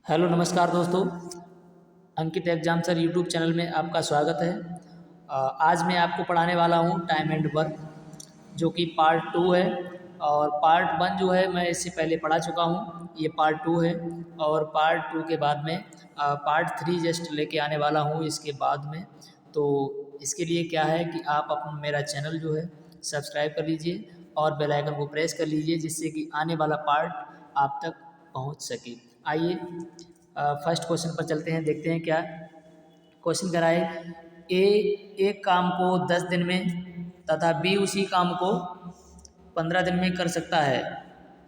Hello नमस्कार दोस्तों। अंकित exam sir YouTube channel में आपका स्वागत है। आज मैं आपको पढ़ाने वाला हूँ टाइम एंड वर्क, जो कि पार्ट 2 है। और पार्ट 1 जो है मैं इससे पहले पढ़ा चुका हूँ, ये पार्ट 2 है। और पार्ट 2 के बाद में पार्ट 3 जस्ट लेके आने वाला हूँ इसके बाद में। तो इसके लिए क्या है कि आप अपना मेरा चैनल जो है सब्सक्राइब कर लीजिए और बेल आइकन को प्रेस कर लीजिए, जिससे कि आने वाला पार्ट आप तक पहुंच सके। आइए फर्स्ट क्वेश्चन पर चलते हैं, देखते हैं क्या क्वेश्चन कराए। ए एक काम को 10 दिन में तथा बी उसी काम को 15 दिन में कर सकता है,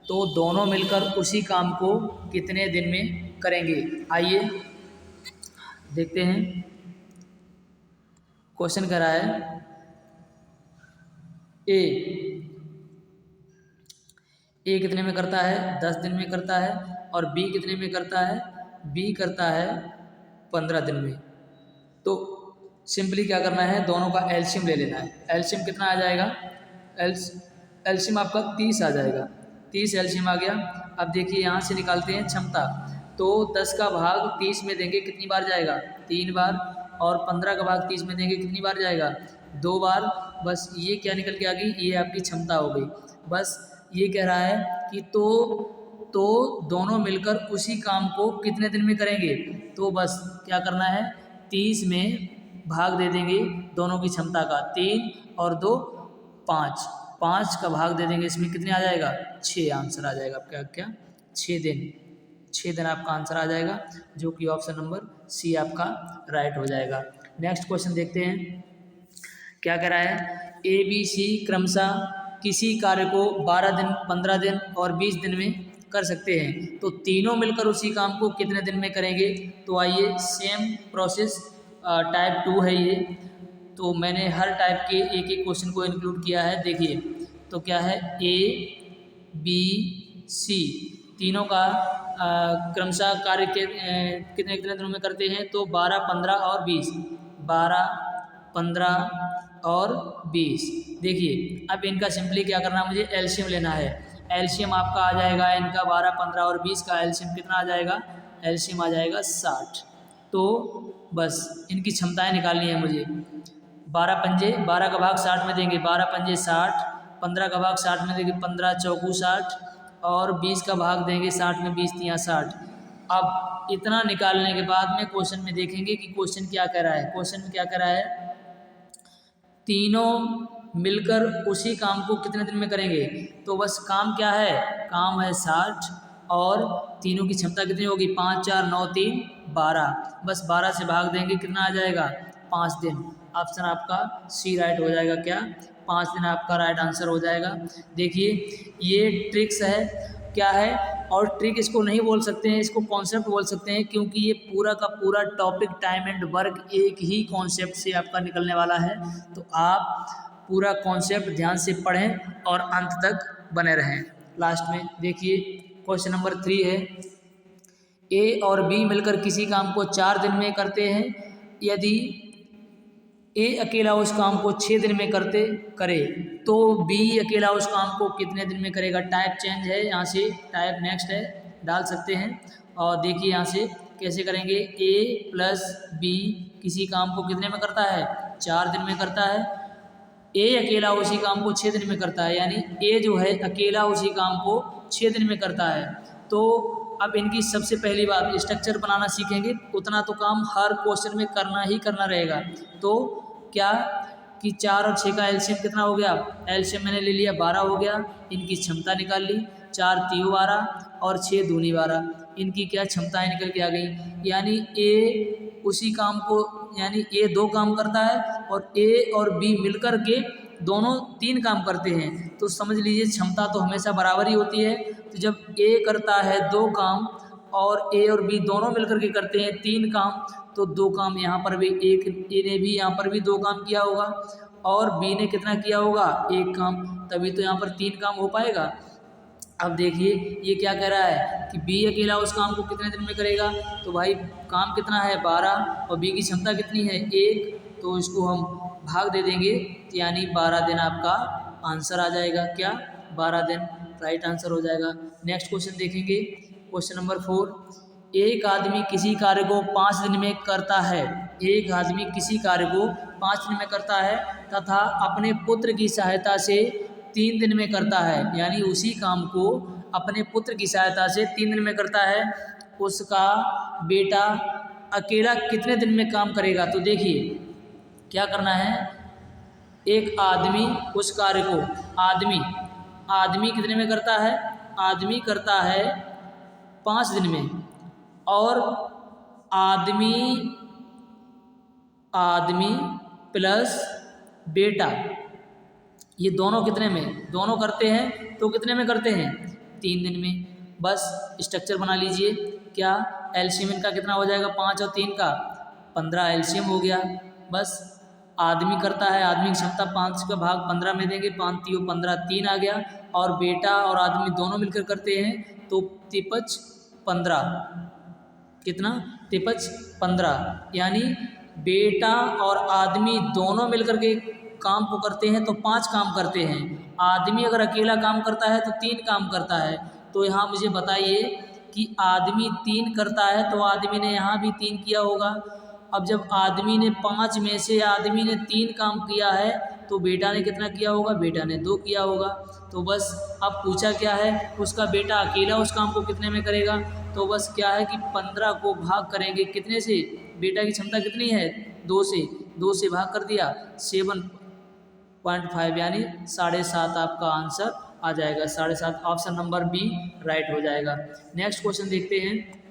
तो दोनों मिलकर उसी काम को कितने दिन में करेंगे। आइए देखते हैं क्वेश्चन कराए। ए ए कितने में करता है, 10 दिन में करता है। और बी कितने में करता है, बी करता है 15 दिन में। तो सिंपली क्या करना है, दोनों का एलसीएम ले लेना है। एलसीएम कितना आ जाएगा, एलसीएम आपका 30 आ जाएगा। 30 एलसीएम आ गया। अब देखिए यहाँ से निकालते हैं क्षमता। तो 10 का भाग 30 में देंगे, कितनी बार जाएगा, 3 बार। और 15 का भाग 30 में देंगे, कितनी बार जाएगा, 2 बार। बस ये क्या निकल के आ गई, ये आपकी क्षमता हो गई। बस ये कह रहा है कि तो दोनों मिलकर उसी काम को कितने दिन में करेंगे। तो बस क्या करना है, 30 में भाग दे देंगे दोनों की क्षमता का, 3 और 2 5, 5 का भाग दे देंगे इसमें, कितने आ जाएगा, 6 आंसर आ जाएगा आपका। क्या 6 दिन, 6 दिन आपका आंसर आ जाएगा, जो कि ऑप्शन नंबर सी आपका राइट हो जाएगा। नेक्स्ट क्वेश्चन देखते हैं क्या कह रहा है। ए बी सी क्रमशः किसी कार्य को 12 दिन, 15 दिन और 20 दिन में कर सकते हैं, तो तीनों मिलकर उसी काम को कितने दिन में करेंगे। तो आइए सेम प्रोसेस, टाइप 2 है ये। तो मैंने हर टाइप के एक एक क्वेश्चन को इंक्लूड किया है। देखिए तो क्या है, ए बी सी तीनों का क्रमशः कार्य के कितने कितने दिनों में करते हैं। तो 12, 15 और 20, 12, 15 और 20। देखिए अब इनका सिंपली क्या करना है, मुझे एलसीएम लेना है। एलसीएम आपका आ जाएगा इनका 12, 15 और 20 का एलसीएम कितना आ जाएगा, एलसीएम आ जाएगा 60। तो बस इनकी क्षमताएं निकालनी है मुझे। 12 पंजे, 12 का भाग 60 में देंगे, 12 पंजे 60, 15 का भाग 60 में देंगे, 15 चौकू 60, और 20 का भाग देंगे 60 में, 20 तियाँ 60। अब इतना निकालने के बाद में क्वेश्चन में देखेंगे कि क्वेश्चन क्या कह रहा है। क्वेश्चन में क्या कह रहा है, तीनों मिलकर उसी काम को कितने दिन में करेंगे। तो बस काम क्या है, काम है 60, और तीनों की क्षमता कितनी होगी, 5, 4, 9, 3, 12। बस 12 से भाग देंगे, कितना आ जाएगा, 5 दिन। ऑप्शन आपका सी राइट हो जाएगा। क्या 5 दिन आपका राइट आंसर हो जाएगा। देखिए ये ट्रिक्स है, क्या है, और ट्रिक इसको नहीं बोल सकते हैं, इसको कॉन्सेप्ट बोल सकते हैं, क्योंकि ये पूरा का पूरा टॉपिक टाइम एंड वर्क एक ही कॉन्सेप्ट से आपका निकलने वाला है। तो आप पूरा कॉन्सेप्ट ध्यान से पढ़ें और अंत तक बने रहें। लास्ट में देखिए क्वेश्चन नंबर 3 है। ए और बी मिलकर किसी काम को 4 दिन में करते हैं, यदि ए अकेला उस काम को 6 दिन में करे, तो बी अकेला उस काम को कितने दिन में करेगा। टाइप चेंज है, यहाँ से टाइप नेक्स्ट है, डाल सकते हैं। और देखिए यहाँ से कैसे करेंगे, ए प्लस बी किसी काम को कितने में करता है, 4 दिन में करता है। ए अकेला उसी काम को 6 दिन में करता है, यानी ए जो है अकेला उसी काम को 6 दिन में करता है। तो अब इनकी सबसे पहली बात, स्ट्रक्चर बनाना सीखेंगे, उतना तो काम हर क्वेश्चन में करना ही करना रहेगा। तो क्या कि 4 और 6 का एलसीएम कितना हो गया, एलसीएम मैंने ले लिया 12 हो गया। इनकी क्षमता निकाल ली, 4 तीन 12 और 6 दूनी 12। इनकी क्या क्षमताएं निकल के आ गई, यानी ए उसी काम को, यानी ए 2 काम करता है और ए और बी मिलकर के दोनों 3 काम करते हैं। तो समझ लीजिए क्षमता तो हमेशा बराबर ही होती है। तो जब ए करता है 2 काम और ए और बी दोनों मिलकर के करते हैं 3 काम, तो 2 काम यहाँ पर भी, एक ए ने भी यहाँ पर भी 2 काम किया होगा और बी ने कितना किया होगा, 1 काम, तभी तो यहाँ पर 3 काम हो पाएगा। अब देखिए ये क्या कह रहा है कि बी अकेला उस काम को कितने दिन में करेगा। तो भाई काम कितना है 12 और बी की क्षमता कितनी है 1, तो इसको हम भाग दे देंगे, यानी 12 दिन आपका आंसर आ जाएगा। क्या 12 दिन राइट आंसर हो जाएगा। नेक्स्ट क्वेश्चन देखेंगे, क्वेश्चन नंबर 4। एक आदमी किसी कार्य को 5 दिन में करता है, एक आदमी किसी कार्य को 5 दिन में करता है तथा अपने पुत्र की सहायता से 3 दिन में करता है, यानी उसी काम को अपने पुत्र की सहायता से 3 दिन में करता है, उसका बेटा अकेला कितने दिन में काम करेगा। तो देखिए क्या करना है, एक आदमी उस कार्य को आदमी कितने में करता है, आदमी करता है 5 दिन में, और आदमी प्लस बेटा ये दोनों कितने में, दोनों करते हैं तो कितने में करते हैं, 3 दिन में। बस स्ट्रक्चर बना लीजिए। क्या एलसीएम इनका कितना हो जाएगा, 5 और 3 का 15 एलसीएम हो गया। बस आदमी करता है, आदमी की क्षमता 5 का भाग 15 में देंगे, 5 3 15 3 आ गया, और बेटा और आदमी दोनों मिलकर करते हैं तो 3 15 कितना, 3 15, यानी बेटा और आदमी दोनों मिलकर के काम को करते हैं तो 5 काम करते हैं। आदमी अगर अकेला काम करता है तो 3 काम करता है। तो यहाँ मुझे बताइए कि आदमी 3 करता है तो आदमी ने यहाँ भी 3 किया होगा। अब जब आदमी ने 5 में से आदमी ने 3 काम किया है तो बेटा ने कितना किया होगा, बेटा ने 2 किया होगा। तो बस अब पूछा क्या है, उसका बेटा अकेला उस काम को कितने में करेगा। तो बस क्या है कि 15 को भाग करेंगे कितने से, बेटा की क्षमता कितनी है 2 से, 2 से भाग कर दिया 7.5 यानी 7.5 आपका आंसर आ जाएगा। 7.5 ऑप्शन नंबर बी राइट हो जाएगा। नेक्स्ट क्वेश्चन देखते हैं।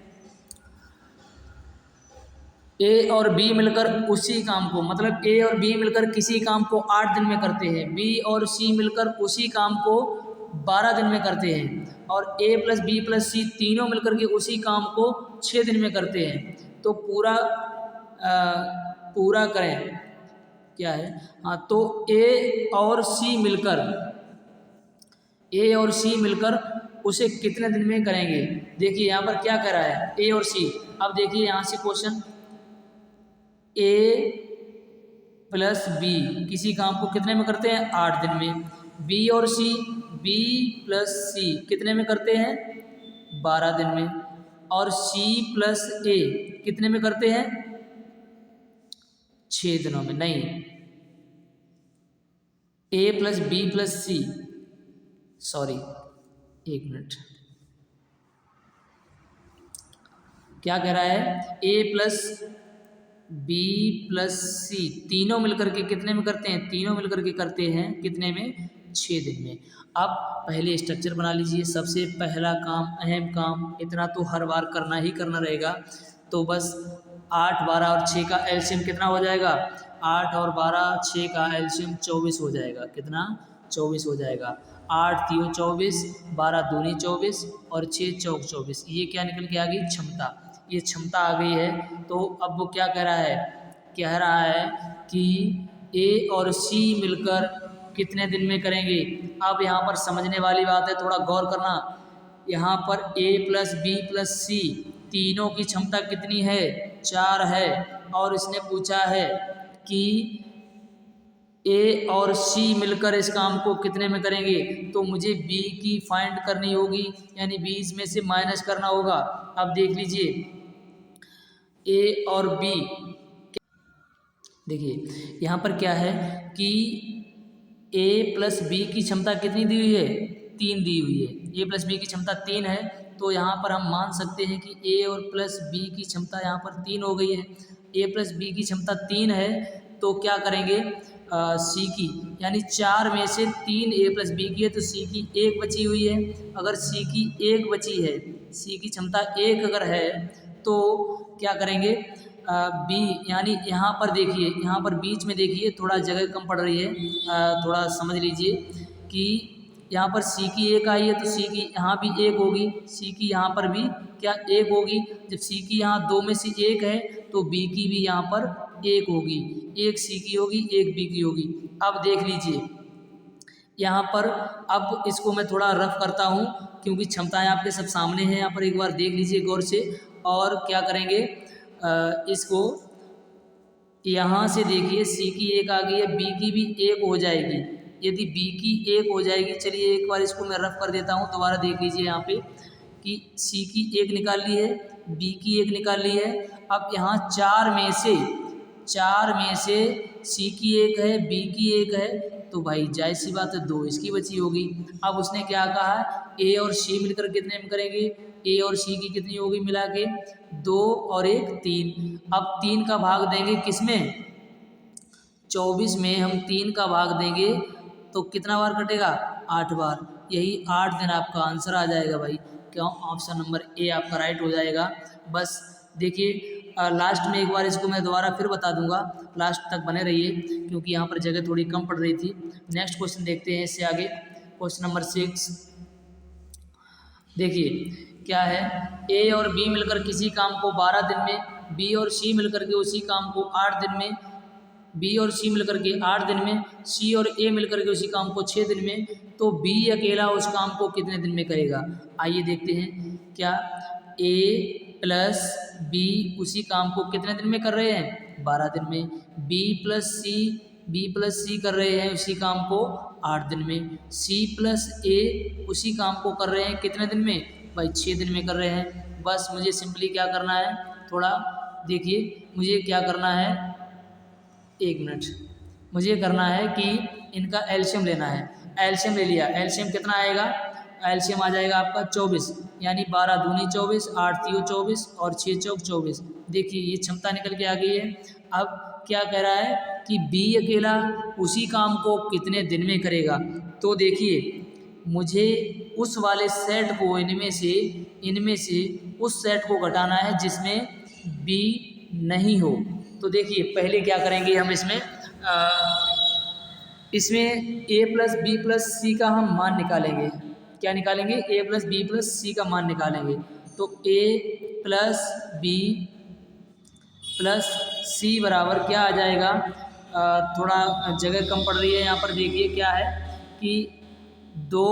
ए और बी मिलकर उसी काम को, मतलब ए और बी मिलकर किसी काम को 8 दिन में करते हैं, बी और सी मिलकर उसी काम को 12 दिन में करते हैं, और ए प्लस बी प्लस सी तीनों मिलकर के उसी काम को 6 दिन में करते हैं। तो पूरा करें क्या है, हाँ, तो ए और सी मिलकर उसे कितने दिन में करेंगे। देखिए यहाँ पर क्या कह रहा है, ए और सी। अब देखिए यहाँ से क्वेश्चन, ए प्लस बी किसी काम को कितने में करते हैं, 8 दिन में। बी और सी, बी प्लस सी कितने में करते हैं, 12 दिन में। और सी प्लस ए कितने में करते हैं, 6 दिनों में। नहीं, ए प्लस बी प्लस सी, सॉरी 1 मिनट, क्या कह रहा है, ए प्लस बी प्लस सी तीनों मिलकर के कितने में करते हैं, तीनों मिलकर के करते हैं कितने में, 6 दिन में। अब पहले स्ट्रक्चर बना लीजिए। सबसे पहला काम, अहम काम, इतना तो हर बार करना ही करना रहेगा। तो बस 8 12 और 6 का एलसीएम कितना हो जाएगा, 8 और 12 6 का एलसीएम 24 हो जाएगा। कितना, 24 हो जाएगा। 8 3 24, 12 दूनी 24 और 6 चौक 24। ये क्या निकल के आ गई, क्षमता। ये क्षमता आ गई है। तो अब वो क्या कह रहा है, कह रहा है कि ए और सी मिलकर कितने दिन में करेंगे। अब यहाँ पर समझने वाली बात है, थोड़ा गौर करना। यहाँ पर ए प्लस बी प्लस सी तीनों की क्षमता कितनी है, 4 है, और इसने पूछा है कि ए और सी मिलकर इस काम को कितने में करेंगे। तो मुझे बी की फाइंड करनी होगी, यानी 20 में से माइनस करना होगा। अब देख लीजिए, ए और बी, देखिए यहाँ पर क्या है कि ए प्लस बी की क्षमता कितनी दी हुई है, 3 दी हुई है। ए प्लस बी की क्षमता 3 है, तो यहाँ पर हम मान सकते हैं कि ए और प्लस बी की क्षमता यहाँ पर 3 हो गई है। ए प्लस बी की क्षमता 3 है, तो क्या करेंगे, सी की, यानी 4 में से 3 ए प्लस बी की है, तो सी की 1 बची हुई है। अगर सी की 1 बची है, सी की क्षमता 1 अगर है, तो क्या करेंगे, बी, यानी यहाँ पर देखिए, यहाँ पर बीच में देखिए थोड़ा जगह कम पड़ रही है, थोड़ा समझ लीजिए कि यहाँ पर सी की 1 आई है, तो सी की यहाँ भी 1 होगी, सी की यहाँ पर भी क्या 1 होगी। जब सी की यहाँ 2 में से 1 है, तो बी की भी यहाँ पर 1 होगी, 1 सी की होगी, 1 बी की होगी। अब देख लीजिए यहाँ पर, अब इसको मैं थोड़ा रफ करता हूँ क्योंकि क्षमताएं आपके सब सामने हैं। यहाँ पर एक बार देख लीजिए गौर से, और क्या करेंगे, इसको यहाँ से देखिए, सी की 1 आ गई है, बी की भी 1 हो जाएगी। यदि बी की 1 हो जाएगी, चलिए एक बार इसको मैं रफ कर देता हूँ, दोबारा देख लीजिए यहाँ पे कि सी की 1 निकाल ली है, बी की 1 निकाल ली है। अब यहाँ 4 में से सी की 1 है, बी की 1 है, तो भाई जाहिर सी बात है 2 इसकी बची होगी। अब उसने क्या कहा है, ए और सी मिलकर कितने में करेंगे, ए और सी की कितनी होगी मिला के 2 और 1 3। अब 3 का भाग देंगे किसमें, 24 में हम 3 का भाग देंगे तो कितना बार कटेगा, 8 बार। यही 8 दिन आपका आंसर आ जाएगा भाई। क्यों, ऑप्शन नंबर ए आपका राइट हो जाएगा। बस देखिए लास्ट में एक बार इसको मैं दोबारा फिर बता दूंगा, लास्ट तक बने रहिए क्योंकि यहाँ पर जगह थोड़ी कम पड़ रही थी। नेक्स्ट क्वेश्चन देखते हैं इससे आगे, क्वेश्चन नंबर 6। देखिए क्या है, ए और बी मिलकर किसी काम को 12 दिन में, बी और सी मिलकर के उसी काम को 8 दिन में, बी और सी मिलकर के 8 दिन में, सी और ए मिलकर के उसी काम को 6 दिन में, तो बी अकेला उस काम को कितने दिन में करेगा। आइए देखते हैं, क्या ए प्लस बी उसी काम को कितने दिन में कर रहे हैं, 12 दिन में। बी प्लस सी कर रहे हैं उसी काम को 8 दिन में। सी प्लस ए उसी काम को कर रहे हैं कितने दिन में भाई, 6 दिन में कर रहे हैं। बस मुझे सिंपली क्या करना है, थोड़ा देखिए मुझे क्या करना है, 1 मिनट, मुझे करना है कि इनका एलसीएम लेना है। एलसीएम ले लिया, एलसीएम कितना आएगा, एलसीएम आ जाएगा आपका 24, यानी 12 दूनी 24, 8 तियो 24 और 6 चौक 24। देखिए ये क्षमता निकल के आ गई है। अब क्या कह रहा है कि बी अकेला उसी काम को कितने दिन में करेगा। तो देखिए मुझे उस वाले सेट को इनमें से उस सेट को घटाना है जिसमें बी नहीं हो। तो देखिए पहले क्या करेंगे हम इसमें ए प्लस बी प्लस सी का हम मान निकालेंगे। क्या निकालेंगे, ए प्लस बी प्लस सी का मान निकालेंगे। तो ए प्लस बी प्लस सी बराबर क्या आ जाएगा, थोड़ा जगह कम पड़ रही है यहाँ पर। देखिए क्या है कि 2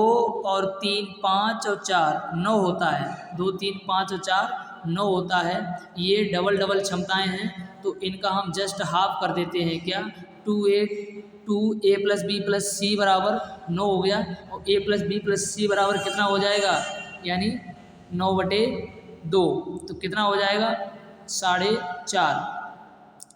और 3 5 और 4 9 होता है, 2 3 5 और 4 9 होता है। ये डबल डबल क्षमताएं हैं तो इनका हम जस्ट हाफ कर देते हैं। क्या, 2 ए प्लस बी प्लस सी बराबर 9 हो गया, और ए प्लस बी प्लस सी बराबर कितना हो जाएगा, यानी 9/2। तो कितना हो जाएगा 4.5,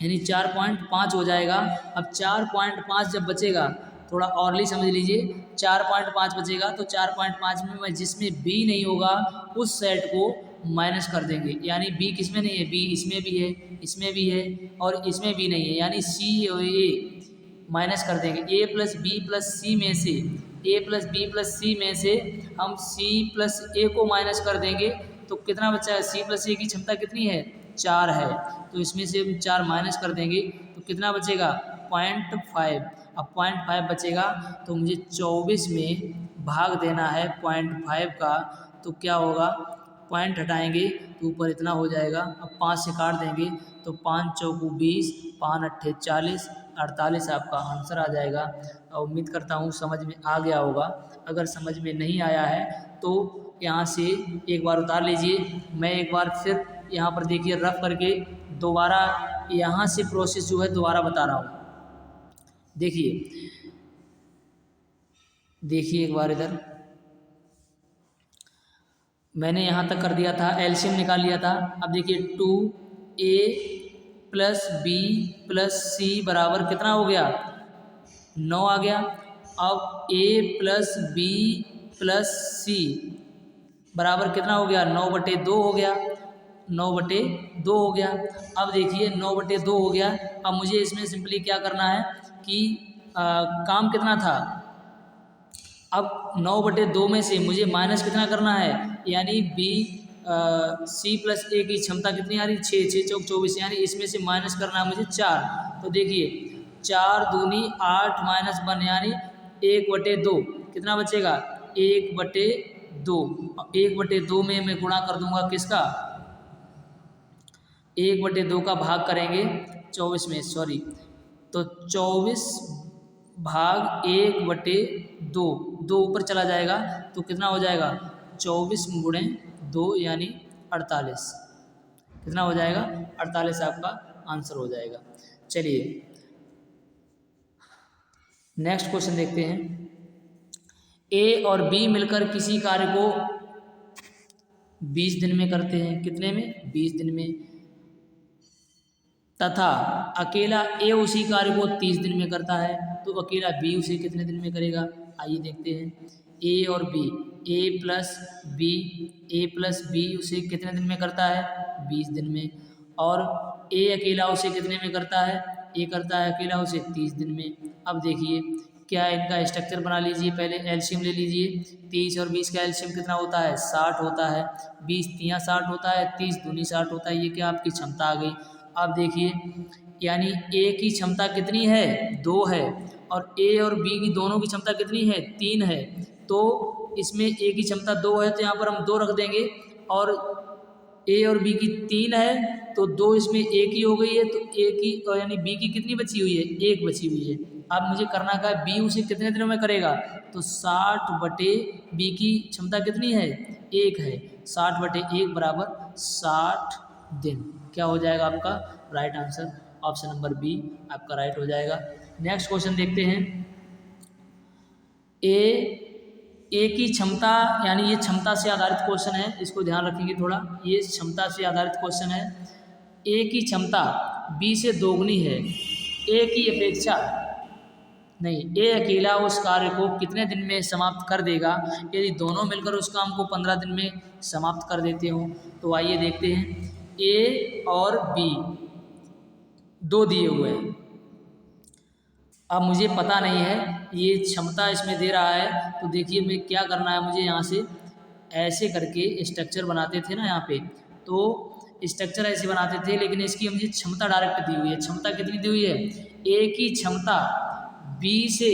यानी 4.5 हो जाएगा। अब 4.5 जब बचेगा, थोड़ा औरली समझ लीजिए, 4.5 बचेगा तो 4.5 में मैं जिसमें बी नहीं होगा उस सेट को माइनस कर देंगे। यानी बी किसमें नहीं है, बी इसमें भी है, इसमें भी है और इसमें भी नहीं है, यानी सी और ए माइनस कर देंगे। ए प्लस बी प्लस सी में से, ए प्लस बी प्लस सी में से हम सी प्लस ए को माइनस कर देंगे तो कितना बचा है, सी प्लस ए की क्षमता कितनी है, 4 है। तो इसमें से हम 4 माइनस कर देंगे तो कितना बचेगा, 0.5। अब 0.5 बचेगा तो मुझे 24 में भाग देना है 0.5 का। तो क्या होगा, पॉइंट हटाएंगे तो ऊपर इतना हो जाएगा। अब 5 से काट देंगे तो 5 चौकू 20, 5 अट्ठे 40, 48 आपका आंसर आ जाएगा। और उम्मीद करता हूँ समझ में आ गया होगा। अगर समझ में नहीं आया है तो यहाँ से एक बार उतार लीजिए। मैं एक बार फिर यहाँ पर देखिए रफ करके दोबारा यहाँ से प्रोसेस जो है दोबारा बता रहा हूँ। देखिए एक बार इधर मैंने यहाँ तक कर दिया था, एलसीएम निकाल लिया था। अब देखिए 2a प्लस बी प्लस सी बराबर कितना हो गया, 9 आ गया। अब a प्लस बी प्लस सी बराबर कितना हो गया, 9/2 हो गया, 9/2 हो गया। अब देखिए 9/2 हो गया। अब मुझे इसमें सिंपली क्या करना है कि काम कितना था, अब 9/2 में से मुझे माइनस कितना करना है, यानी बी सी प्लस ए की क्षमता कितनी आ रही, 6, 6 चौक 24, यानी इसमें से माइनस करना है मुझे 4। तो देखिए 4 दूनी 8 माइनस 1 यानी 1/2 कितना बचेगा, 1/2। 1/2 में मैं गुणा कर दूंगा किसका, 1/2 का भाग करेंगे 24 में, सॉरी, तो 24 भाग 1/2, 2 ऊपर चला जाएगा तो कितना हो जाएगा, 24 गुणे 2 यानी 48। कितना हो जाएगा, 48 आपका आंसर हो जाएगा। चलिए नेक्स्ट क्वेश्चन देखते हैं। ए और बी मिलकर किसी कार्य को 20 दिन में करते हैं, कितने में? 20 दिन में। तथा अकेला ए उसी कार्य को 30 दिन में करता है, तो अकेला बी उसे कितने दिन में करेगा? आइए देखते हैं। ए और बी, ए प्लस बी उसे कितने दिन में करता है? 20 दिन में। और ए अकेला उसे कितने में करता है? ए करता है अकेला उसे 30 दिन में। अब देखिए क्या इनका स्ट्रक्चर बना लीजिए, पहले एलसीएम ले लीजिए। 30 और 20 का एलसीएम कितना होता है? 60 होता है। 20 तियां 60 होता है, 30 दूनी 60 होता है। ये क्या आपकी क्षमता आ गई। अब देखिए यानी ए की क्षमता कितनी है? 2 है, और ए और बी की दोनों की क्षमता कितनी है? 3 है। तो इसमें ए की क्षमता 2 है, तो यहाँ पर हम 2 रख देंगे, और ए और बी की 3 है, तो 2 इसमें ए की हो गई है, तो ए की यानी बी की कितनी बची हुई है? 1 बची हुई है। अब मुझे करना का है बी उसे कितने दिनों में करेगा? तो 60 बटे बी की क्षमता कितनी है? 1 है। 60 बटे 1 बराबर 60 दिन। क्या हो जाएगा आपका right answer? Option number B आपका राइट हो जाएगा। नेक्स्ट क्वेश्चन देखते हैं। ए की क्षमता, यानी ये क्षमता से आधारित क्वेश्चन है, इसको ध्यान रखेंगे थोड़ा। ये क्षमता से आधारित क्वेश्चन है। ए की क्षमता बी से दोगुनी है, ए की अपेक्षा नहीं, ए अकेला उस कार्य को कितने दिन में समाप्त कर देगा यदि दोनों मिलकर उस काम को 15 दिन में समाप्त कर देते हो? तो आइए देखते हैं। ए और बी 2 दिए हुए हैं। अब मुझे पता नहीं है ये क्षमता इसमें दे रहा है, तो देखिए मैं क्या करना है मुझे। यहाँ से ऐसे करके स्ट्रक्चर बनाते थे ना यहाँ पे, तो स्ट्रक्चर ऐसे बनाते थे, लेकिन इसकी मुझे क्षमता डायरेक्ट दी हुई है। क्षमता कितनी दी हुई है? ए की क्षमता बी से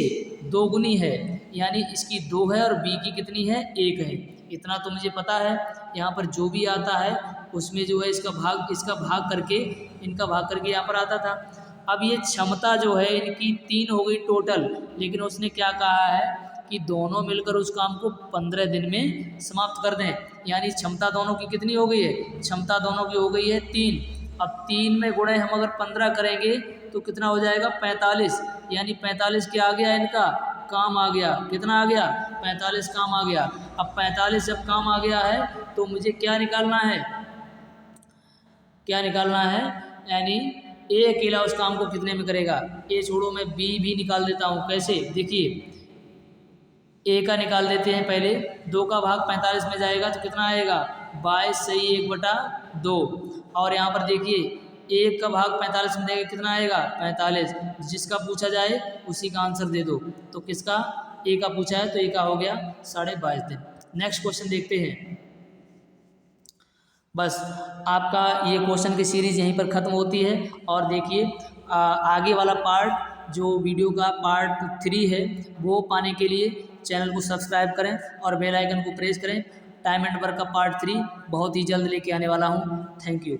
दोगुनी है, यानी इसकी 2 है, और बी की कितनी है? 1 है। इतना तो मुझे पता है। यहाँ पर जो भी आता है उसमें जो है इसका भाग करके, इनका भाग करके यहाँ पर आता था। अब ये क्षमता जो है इनकी 3 हो गई टोटल, लेकिन उसने क्या कहा है कि दोनों मिलकर उस काम को 15 दिन में समाप्त कर दें। यानी क्षमता दोनों की कितनी हो गई है? क्षमता दोनों की हो गई है 3। अब 3 में गुणे हम अगर 15 करेंगे तो कितना हो जाएगा? 45। यानी 45 क्या आ गया? इनका काम आ गया। कितना आ गया? 45 काम आ गया। अब 45 जब काम आ गया है तो मुझे क्या निकालना है? क्या निकालना है? यानी ए अकेला उस काम को कितने में करेगा? ए छोड़ो, मैं बी भी निकाल देता हूँ। कैसे? देखिए ए का निकाल देते हैं पहले। 2 का भाग 45 में जाएगा तो कितना आएगा? 22 सही 1/2। और यहाँ पर देखिए 1 का भाग 45 में देगा, कितना आएगा? 45। जिसका पूछा जाए उसी का आंसर दे दो। तो किसका? ए का पूछा है तो ए का हो गया 22.5 दिन। नेक्स्ट क्वेश्चन देखते हैं। बस आपका ये क्वेश्चन की सीरीज यहीं पर ख़त्म होती है। और देखिए आगे वाला पार्ट जो वीडियो का पार्ट 3 है, वो पाने के लिए चैनल को सब्सक्राइब करें और बेल आइकन को प्रेस करें। टाइम एंड वर्क का पार्ट 3 बहुत ही जल्द लेके आने वाला हूँ। Thank you.